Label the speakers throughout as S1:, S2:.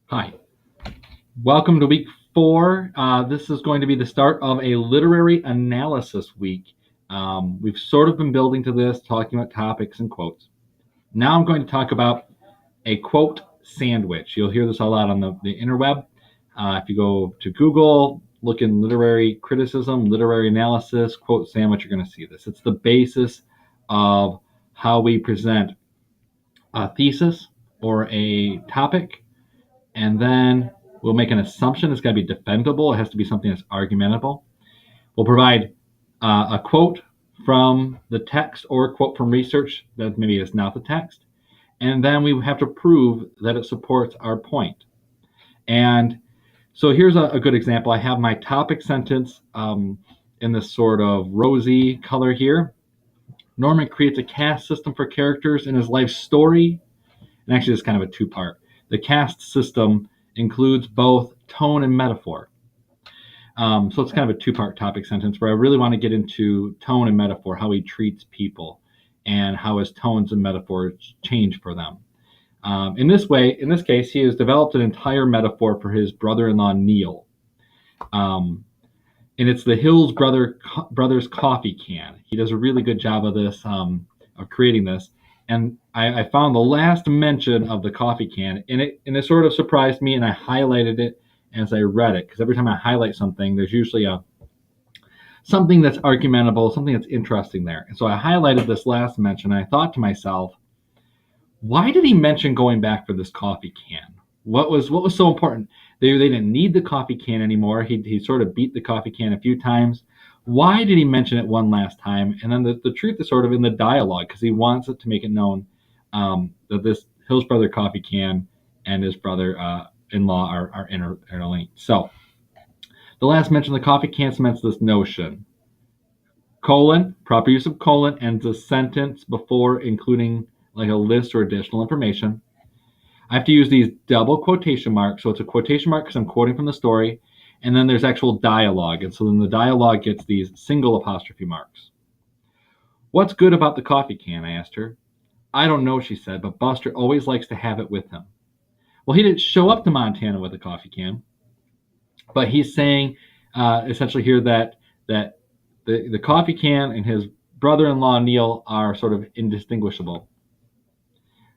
S1: Hi, welcome to week 4. This is going to be the start of a literary analysis week. We've sort of been building to this, talking about topics and quotes. Now I'm going to talk about a quote sandwich. You'll hear this a lot on the interweb. If you go to Google, look in literary criticism, literary analysis, quote sandwich, you're going to see this. It's the basis of how we present a thesis or a topic, and then we'll make an assumption. It's got to be defendable. It has to be something that's argumentable. We'll provide a quote from the text or a quote from research that maybe is not the text, and then we have to prove that it supports our point. And so here's a good example. I have my topic sentence in this sort of rosy color here. Norman creates a caste system for characters in his life story. And actually, it's kind of a two-part. The caste system includes both tone and metaphor. So it's kind of a two-part topic sentence where I really want to get into tone and metaphor, how he treats people, and how his tones and metaphors change for them. In this case, he has developed an entire metaphor for his brother-in-law, Neil. And it's the Hills Brothers coffee can. He does a really good job of this, of creating this. And I found the last mention of the coffee can, and it sort of surprised me, and I highlighted it as I read it, because every time I highlight something, there's usually something that's argumentable, something that's interesting there. And so I highlighted this last mention, and I thought to myself, why did he mention going back for this coffee can? What was so important? They didn't need the coffee can anymore. He sort of beat the coffee can a few times. Why did he mention it one last time? And then the truth is sort of in the dialogue, because he wants it to make it known that this Hills brother coffee can and his brother-in-law are interlinked. So the last mention of the coffee can cements this notion. Colon, proper use of colon, ends the sentence before including like a list or additional information. I have to use these double quotation marks. So it's a quotation mark because I'm quoting from the story. And then there's actual dialogue. And so then the dialogue gets these single apostrophe marks. What's good about the coffee can? I asked her. I don't know, she said, but Buster always likes to have it with him. Well, he didn't show up to Montana with a coffee can, but he's saying essentially here that the coffee can and his brother-in-law Neil are sort of indistinguishable.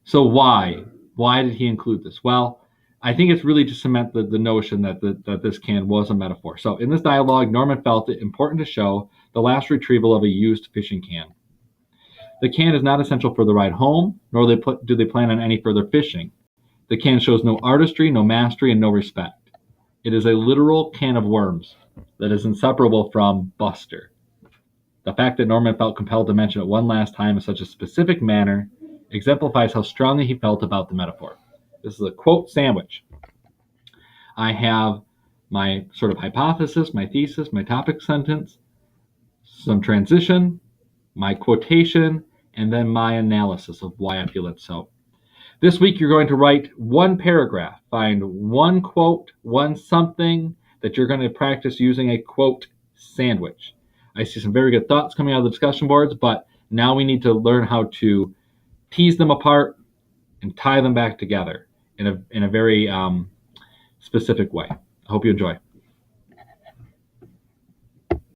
S1: So why? Why did he include this? Well, I think it's really to cement the notion that this can was a metaphor. So in this dialogue, Norman felt it important to show the last retrieval of a used fishing can. The can is not essential for the ride home, nor do they plan on any further fishing. The can shows no artistry, no mastery, and no respect. It is a literal can of worms that is inseparable from Buster. The fact that Norman felt compelled to mention it one last time in such a specific manner exemplifies how strongly he felt about the metaphor. This is a quote sandwich. I have my sort of hypothesis, my thesis, my topic sentence, some transition, my quotation, and then my analysis of why I feel it's so. This week, you're going to write one paragraph, find one quote, one something that you're going to practice using a quote sandwich. I see some very good thoughts coming out of the discussion boards, but now we need to learn how to tease them apart and tie them back together in a very specific way. I hope you enjoy.